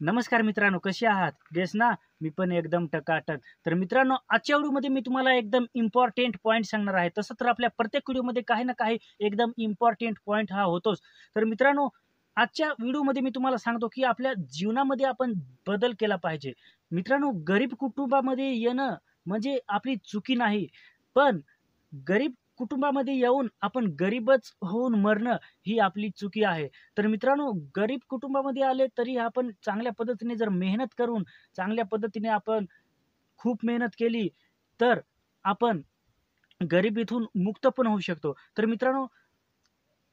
नमस्कार मित्रांनो, कसे आहात? बेस ना? मी पण एकदम टकाटक. तर मित्रांनो, आजच्या व्हिडिओमध्ये मी तुम्हाला एकदम इम्पोर्टंट पॉइंट सांगणार आहे. तसं तर आपल्या प्रत्येक व्हिडिओमध्ये काही ना काही एकदम इम्पोर्टंट पॉइंट हा होतोच. तर मित्रांनो, आजच्या व्हिडिओमध्ये मी तुम्हाला सांगतो, की आपल्या जीवनामध्ये आपण बदल केला पाहिजे. मित्रांनो, गरीब कुटुंबामध्ये येणं म्हणजे आपली चुकी नाही. पण गरीब कुटुंबामध्ये येऊन आपण गरीबच होऊन मरणं ही आपली चुकी आहे. तर मित्रांनो, गरीब कुटुंबामध्ये आले तरी आपण चांगल्या पद्धतीने जर मेहनत करून, चांगल्या पद्धतीने आपण खूप मेहनत केली, तर आपण गरिबीतून मुक्त पण होऊ शकतो. तर मित्रांनो,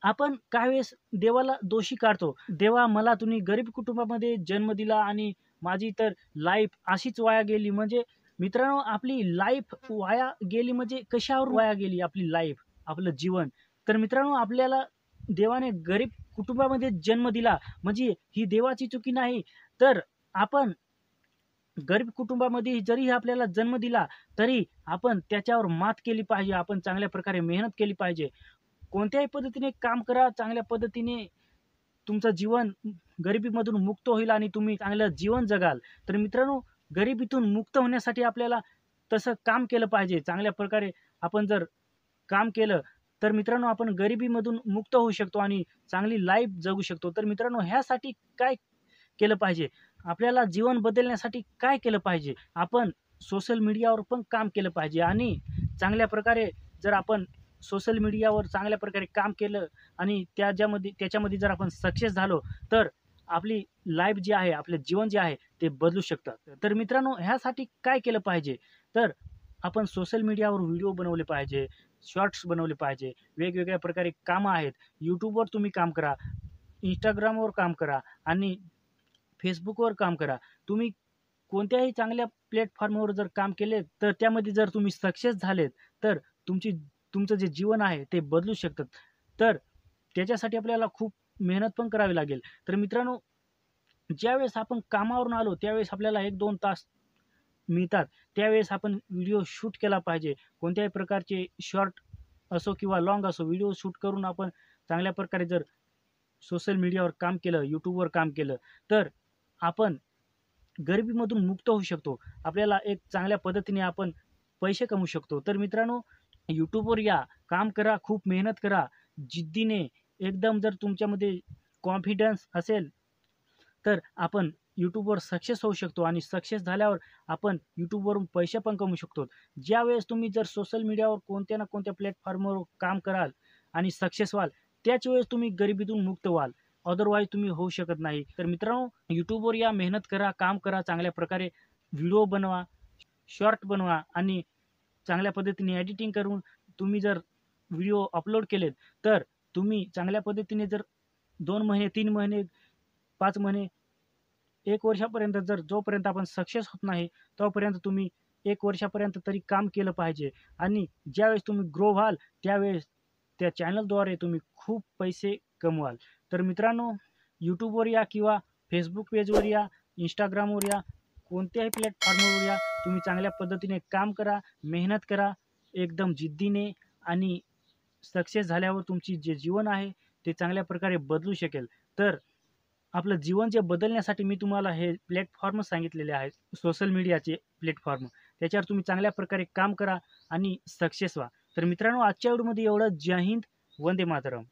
आपण काही वेळेस देवाला दोषी काढतो. देवा मला तुम्ही गरीब कुटुंबामध्ये जन्म दिला आणि माझी तर लाईफ अशीच वाया गेली. म्हणजे मित्रांनो, आपली लाईफ वाया गेली म्हणजे कशावर वाया गेली आपली लाईफ, आपलं जीवन. तर मित्रांनो, आपल्याला देवाने गरीब कुटुंबामध्ये जन्म दिला म्हणजे ही देवाची चुकी नाही. तर आपण गरीब कुटुंबामध्ये जरी आपल्याला जन्म दिला, तरी आपण त्याच्यावर मात केली पाहिजे. आपण चांगल्या प्रकारे मेहनत केली पाहिजे. कोणत्याही पद्धतीने काम करा, चांगल्या पद्धतीने तुमचं जीवन गरिबीमधून मुक्त होईल आणि तुम्ही चांगलं जीवन जगाल. तर मित्रांनो, गरिबीतून मुक्त होण्यासाठी आपल्याला तसं काम केलं पाहिजे. चांगल्या प्रकारे आपण जर काम केलं, तर मित्रांनो आपण गरिबीमधून मुक्त होऊ शकतो आणि चांगली लाईफ जगू शकतो. तर मित्रांनो, ह्यासाठी काय केलं पाहिजे? आपल्याला जीवन बदलण्यासाठी काय केलं पाहिजे? आपण सोशल मीडियावर पण काम केलं पाहिजे आणि चांगल्या प्रकारे जर आपण सोशल मीडियावर चांगल्या प्रकारे काम केलं आणि त्याच्यामध्ये जर आपण सक्सेस झालो, तर आपली लाईफ जी आहे, आपलं जीवन जे आहे ते बदलू शकतं. तर मित्रांनो, ह्यासाठी काय केलं पाहिजे? तर आपण सोशल मीडियावर व्हिडिओ बनवले पाहिजे, शॉर्ट्स बनवले पाहिजे, वेगवेगळ्या प्रकारे कामं आहेत. YouTubeवर तुम्ही काम करा, Instagramवर काम करा आणि Facebookवर काम करा. तुम्ही कोणत्याही चांगल्या प्लॅटफॉर्मवर जर काम केले, तर त्यामध्ये जर तुम्ही सक्सेस झालेत, तर तुमची तुमचं जे जीवन आहे ते बदलू शकतं. तर त्याच्यासाठी आपल्याला खूप मेहनत पण करावी लागेल. तर मित्रांनो, ज्यावेळेस आपण कामावरून आलो, त्यावेळेस आपल्याला 1-2 तास मिळतात. त्यावेळेस आपण व्हिडिओ शूट केला पाहिजे. कोणत्याही प्रकारचे शॉर्ट असो किंवा लाँग असो, व्हिडिओ शूट करून आपण चांगल्या प्रकारे जर सोशल मीडियावर काम केलं, YouTubeवर काम केलं, तर आपण गरिबीमधून मुक्त होऊ शकतो. आपल्याला एक चांगल्या पद्धतीने आपण पैसे कमवू शकतो. तर मित्रांनो, YouTubeवर या, काम करा, खूप मेहनत करा, जिद्दीने एकदम जर तुमच्यामध्ये कॉन्फिडन्स असेल, तर आपण YouTubeवर सक्सेस होऊ शकतो आणि सक्सेस झाल्यावर आपण YouTubeवरून पैसे पण कमवू शकतो. ज्यावेळेस तुम्ही जर सोशल मीडियावर कोणत्या ना कोणत्या प्लॅटफॉर्मवर काम कराल आणि सक्सेस व्हाल, त्याच वेळेस तुम्ही गरिबीतून मुक्त व्हाल. अदरवाईज तुम्ही होऊ शकत नाही. तर मित्रांनो, YouTubeवर या, मेहनत करा, काम करा, चांगल्या प्रकारे व्हिडिओ बनवा, शॉर्ट बनवा आणि चांगल्या पद्धतीने एडिटिंग करून तुम्ही जर व्हिडिओ अपलोड केलेत, तर तुम्ही चांगल्या पद्धतीने जर 2 महिने, 3 महिने, 5 महिने, 1 वर्षापर्यंत जर जोपर्यंत आपण सक्सेस होत नाही, तोपर्यंत तुम्ही 1 वर्षापर्यंत तरी काम केलं पाहिजे आणि ज्यावेळेस तुम्ही ग्रो व्हाल, त्यावेळेस त्या चॅनलद्वारे तुम्ही खूप पैसे कमवाल. तर मित्रांनो, YouTubeवर या किंवा Facebook पेजवर या, Instagramवर या, कोणत्याही प्लॅटफॉर्मवर या, तुम्ही चांगल्या पद्धतीने काम करा, मेहनत करा, एकदम जिद्दीने आणि सक्सेस झाल्यावर तुमची जे जीवन आहे, ते चांगल्या प्रकारे बदलू शकेल. तर आपलं जीवन जे बदलण्यासाठी मी तुम्हाला हे प्लॅटफॉर्म सांगितलेले आहेत, सोशल मीडियाचे प्लॅटफॉर्म. त्याच्यावर तुम्ही चांगल्या प्रकारे काम करा आणि सक्सेस व्हा. तर मित्रांनो, आजच्या व्हिडिओमध्ये एवढं. जय हिंद, वंदे मातरम.